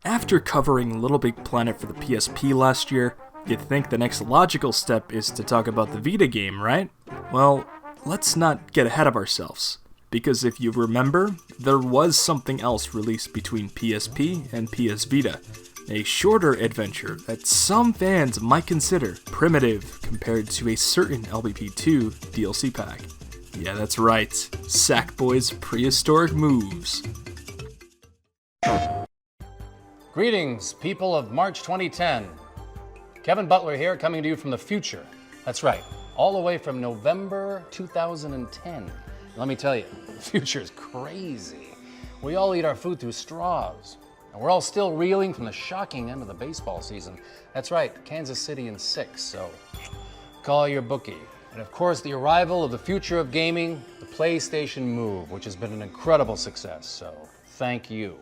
After covering LittleBigPlanet for the PSP last year, you'd think the next logical step is to talk about the Vita game, right? Well, let's not get ahead of ourselves, because if you remember, there was something else released between PSP and PS Vita, a shorter adventure that some fans might consider primitive compared to a certain LBP2 DLC pack. Yeah, that's right, Sackboy's Prehistoric Moves. Greetings, people of March 2010. Kevin Butler here, coming to you from the future. That's right, all the way from November 2010. Let me tell you, the future is crazy. We all eat our food through straws, and we're all still reeling from the shocking end of the baseball season. That's right, Kansas City in 6, so call your bookie. And of course, the arrival of the future of gaming, the PlayStation Move, which has been an incredible success, so thank you.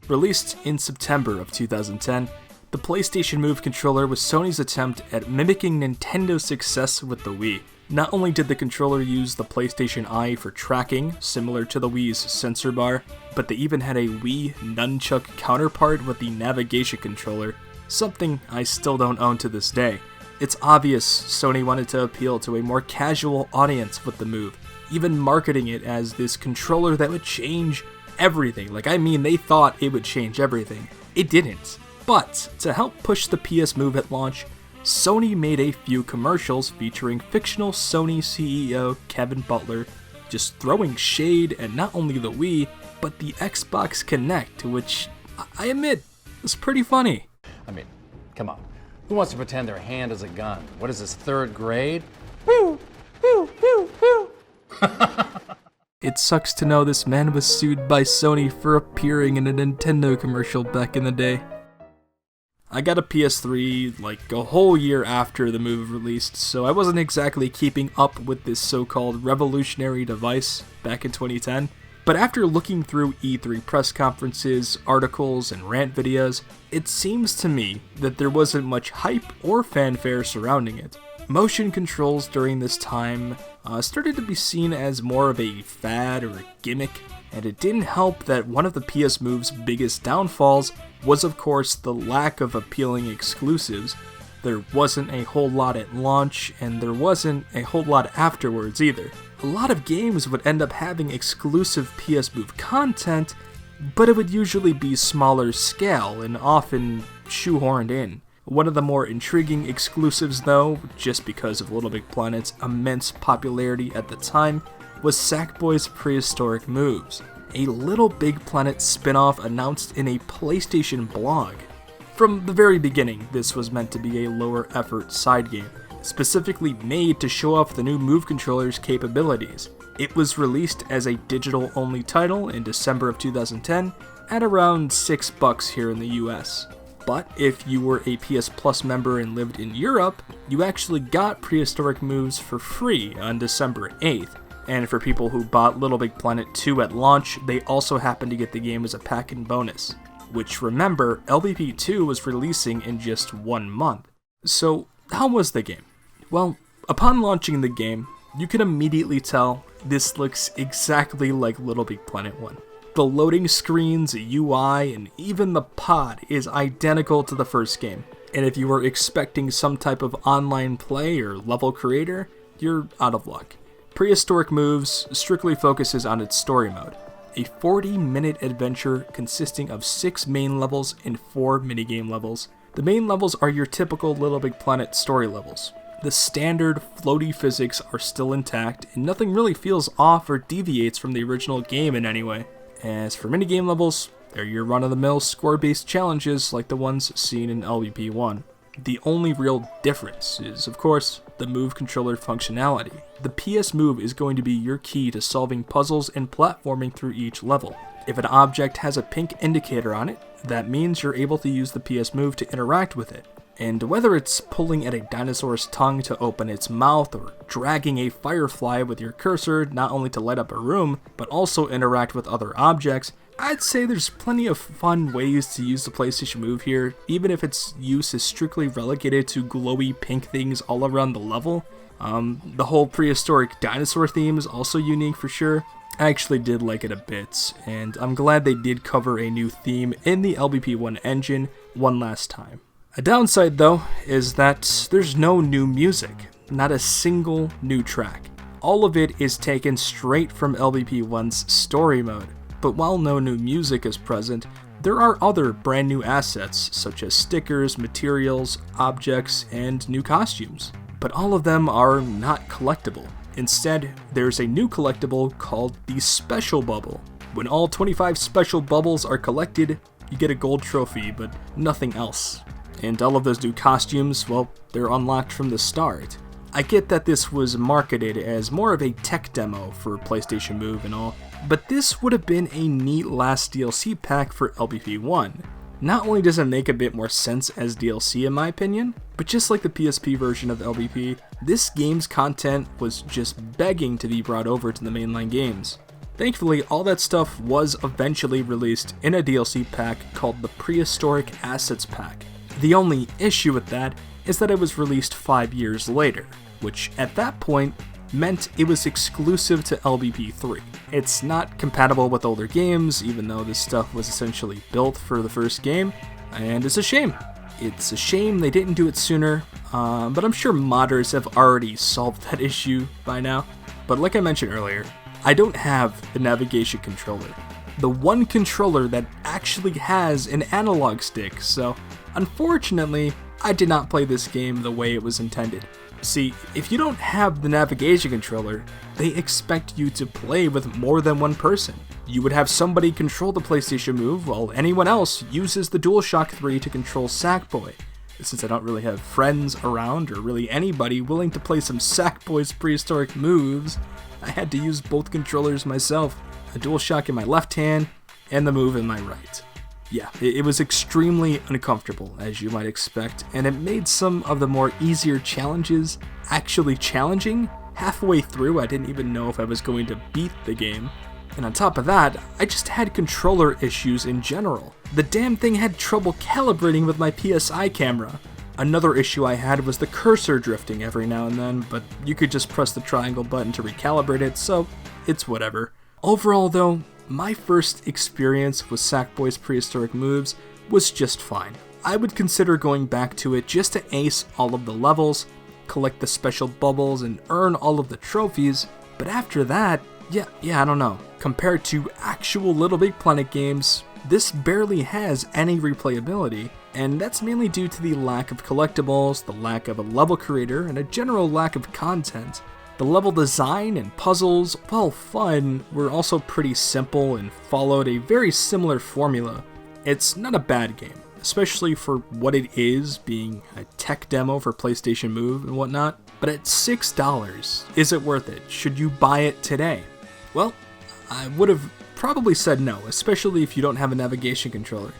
Released in September of 2010, the PlayStation Move controller was Sony's attempt at mimicking Nintendo's success with the Wii. Not only did the controller use the PlayStation Eye for tracking, similar to the Wii's sensor bar, but they even had a Wii nunchuck counterpart with the navigation controller, something I still don't own to this day. It's obvious Sony wanted to appeal to a more casual audience with the Move, even marketing it as this controller that would change everything. They thought it would change everything. It didn't. But to help push the PS Move at launch, Sony made a few commercials featuring fictional Sony CEO Kevin Butler just throwing shade at not only the Wii, but the Xbox Kinect, which I admit is pretty funny. I mean, come on. Who wants to pretend their hand is a gun? What is this, 3rd grade? Woo! Woo! Woo! Woo! It sucks to know this man was sued by Sony for appearing in a Nintendo commercial back in the day. I got a PS3 a whole year after the Move released, so I wasn't exactly keeping up with this so-called revolutionary device back in 2010. But after looking through E3 press conferences, articles, and rant videos, it seems to me that there wasn't much hype or fanfare surrounding it. Motion controls during this time started to be seen as more of a fad or a gimmick, and it didn't help that one of the PS Move's biggest downfalls was of course the lack of appealing exclusives. There wasn't a whole lot at launch, and there wasn't a whole lot afterwards either. A lot of games would end up having exclusive PS Move content, but it would usually be smaller scale and often shoehorned in. One of the more intriguing exclusives though, just because of LittleBigPlanet's immense popularity at the time, was Sackboy's Prehistoric Moves, a LittleBigPlanet spin-off announced in a PlayStation blog. From the very beginning, this was meant to be a lower effort side game, specifically made to show off the new Move controller's capabilities. It was released as a digital-only title in December of 2010 at around $6 here in the US. But if you were a PS Plus member and lived in Europe, you actually got Prehistoric Moves for free on December 8th. And for people who bought LittleBigPlanet 2 at launch, they also happened to get the game as a pack-in bonus. Which, remember, LBP2 was releasing in just 1 month. So, how was the game? Well, upon launching the game, you can immediately tell this looks exactly like LittleBigPlanet 1. The loading screens, UI, and even the pod is identical to the first game. And if you were expecting some type of online play or level creator, you're out of luck. Prehistoric Moves strictly focuses on its story mode, a 40-minute adventure consisting of 6 main levels and 4 minigame levels. The main levels are your typical LittleBigPlanet story levels. The standard floaty physics are still intact, and nothing really feels off or deviates from the original game in any way. As for minigame levels, they're your run-of-the-mill score-based challenges like the ones seen in LBP1. The only real difference is, of course, the Move controller functionality. The PS Move is going to be your key to solving puzzles and platforming through each level. If an object has a pink indicator on it, that means you're able to use the PS Move to interact with it. And whether it's pulling at a dinosaur's tongue to open its mouth, or dragging a firefly with your cursor not only to light up a room, but also interact with other objects, I'd say there's plenty of fun ways to use the PlayStation Move here, even if its use is strictly relegated to glowy pink things all around the level. The whole prehistoric dinosaur theme is also unique for sure. I actually did like it a bit, and I'm glad they did cover a new theme in the LBP1 engine one last time. A downside, though, is that there's no new music, not a single new track. All of it is taken straight from LBP1's story mode, but while no new music is present, there are other brand new assets such as stickers, materials, objects, and new costumes. But all of them are not collectible. Instead, there's a new collectible called the Special Bubble. When all 25 special bubbles are collected, you get a gold trophy, but nothing else. And all of those new costumes, well, they're unlocked from the start. I get that this was marketed as more of a tech demo for PlayStation Move and all, but this would have been a neat last DLC pack for LBP1. Not only does it make a bit more sense as DLC in my opinion, but just like the PSP version of LBP, this game's content was just begging to be brought over to the mainline games. Thankfully, all that stuff was eventually released in a DLC pack called the Prehistoric Assets Pack. The only issue with that is that it was released 5 years later, which at that point meant it was exclusive to LBP3. It's not compatible with older games, even though this stuff was essentially built for the first game, and it's a shame. It's a shame they didn't do it sooner, but I'm sure modders have already solved that issue by now. But like I mentioned earlier, I don't have the navigation controller. The one controller that actually has an analog stick, so unfortunately, I did not play this game the way it was intended. See, if you don't have the navigation controller, they expect you to play with more than one person. You would have somebody control the PlayStation Move while anyone else uses the DualShock 3 to control Sackboy. Since I don't really have friends around or really anybody willing to play some Sackboy's prehistoric moves, I had to use both controllers myself, a DualShock in my left hand and the Move in my right. Yeah, it was extremely uncomfortable, as you might expect, and it made some of the more easier challenges actually challenging. Halfway through, I didn't even know if I was going to beat the game. And on top of that, I just had controller issues in general. The damn thing had trouble calibrating with my PSI camera. Another issue I had was the cursor drifting every now and then, but you could just press the triangle button to recalibrate it, so it's whatever. Overall though, my first experience with Sackboy's prehistoric moves was just fine. I would consider going back to it just to ace all of the levels, collect the special bubbles, and earn all of the trophies, but after that, yeah, I don't know. Compared to actual LittleBigPlanet games, this barely has any replayability, and that's mainly due to the lack of collectibles, the lack of a level creator, and a general lack of content. The level design and puzzles, while fun, were also pretty simple and followed a very similar formula. It's not a bad game, especially for what it is, being a tech demo for PlayStation Move and whatnot, but at $6, is it worth it? Should you buy it today? Well, I would have probably said no, especially if you don't have a navigation controller.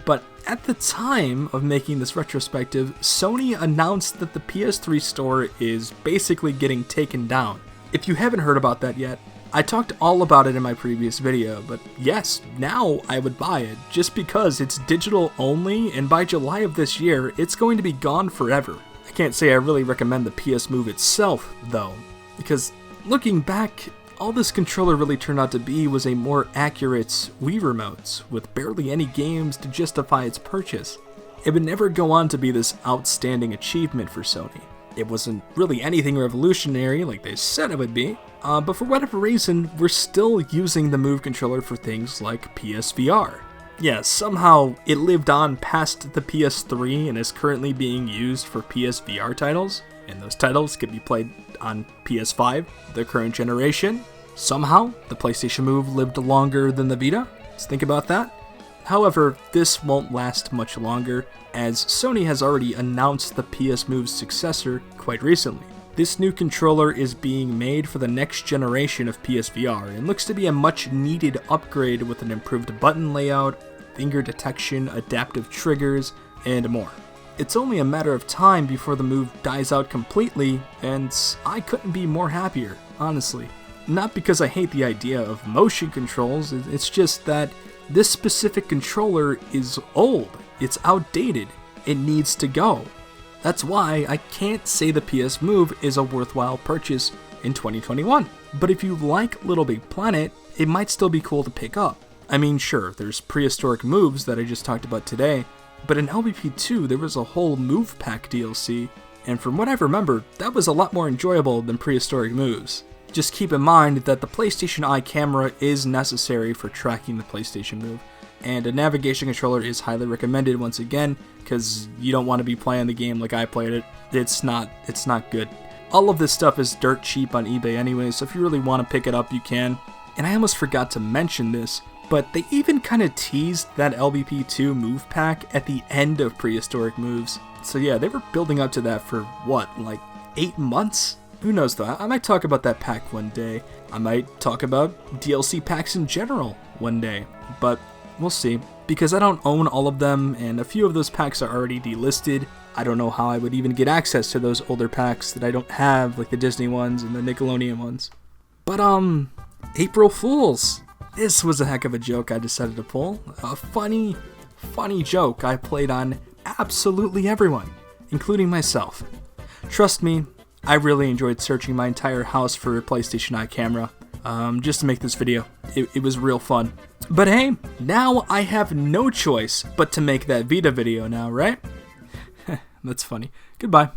But at the time of making this retrospective, Sony announced that the PS3 store is basically getting taken down. If you haven't heard about that yet, I talked all about it in my previous video, but yes, now I would buy it, just because it's digital only, and by July of this year, it's going to be gone forever. I can't say I really recommend the PS Move itself, though, because looking back, all this controller really turned out to be was a more accurate Wii remote, with barely any games to justify its purchase. It would never go on to be this outstanding achievement for Sony. It wasn't really anything revolutionary like they said it would be, but for whatever reason, we're still using the Move controller for things like PSVR. Yeah, somehow it lived on past the PS3 and is currently being used for PSVR titles, and those titles can be played on PS5, the current generation. Somehow, the PlayStation Move lived longer than the Vita. Let's think about that. However, this won't last much longer, as Sony has already announced the PS Move's successor quite recently. This new controller is being made for the next generation of PSVR and looks to be a much needed upgrade with an improved button layout, finger detection, adaptive triggers, and more. It's only a matter of time before the Move dies out completely, and I couldn't be more happier, honestly. Not because I hate the idea of motion controls, it's just that this specific controller is old, it's outdated, it needs to go. That's why I can't say the PS Move is a worthwhile purchase in 2021. But if you like LittleBigPlanet, it might still be cool to pick up. I mean, sure, there's prehistoric moves that I just talked about today, but in LBP2 there was a whole move pack DLC, and from what I remember, that was a lot more enjoyable than prehistoric moves. Just keep in mind that the PlayStation Eye camera is necessary for tracking the PlayStation Move, and a navigation controller is highly recommended once again, because you don't want to be playing the game like I played it. It's not good. All of this stuff is dirt cheap on eBay anyway, so if you really want to pick it up, you can. And I almost forgot to mention this, but they even kind of teased that LBP2 move pack at the end of Prehistoric Moves. So yeah, they were building up to that for, what, like 8 months? Who knows though, I might talk about that pack one day. I might talk about DLC packs in general one day, but we'll see. Because I don't own all of them, and a few of those packs are already delisted. I don't know how I would even get access to those older packs that I don't have, like the Disney ones and the Nickelodeon ones. But April Fools! This was a heck of a joke I decided to pull. A funny joke I played on absolutely everyone, including myself. Trust me, I really enjoyed searching my entire house for a PlayStation Eye camera, just to make this video. It was real fun. But hey, now I have no choice but to make that Vita video now, right? That's funny. Goodbye.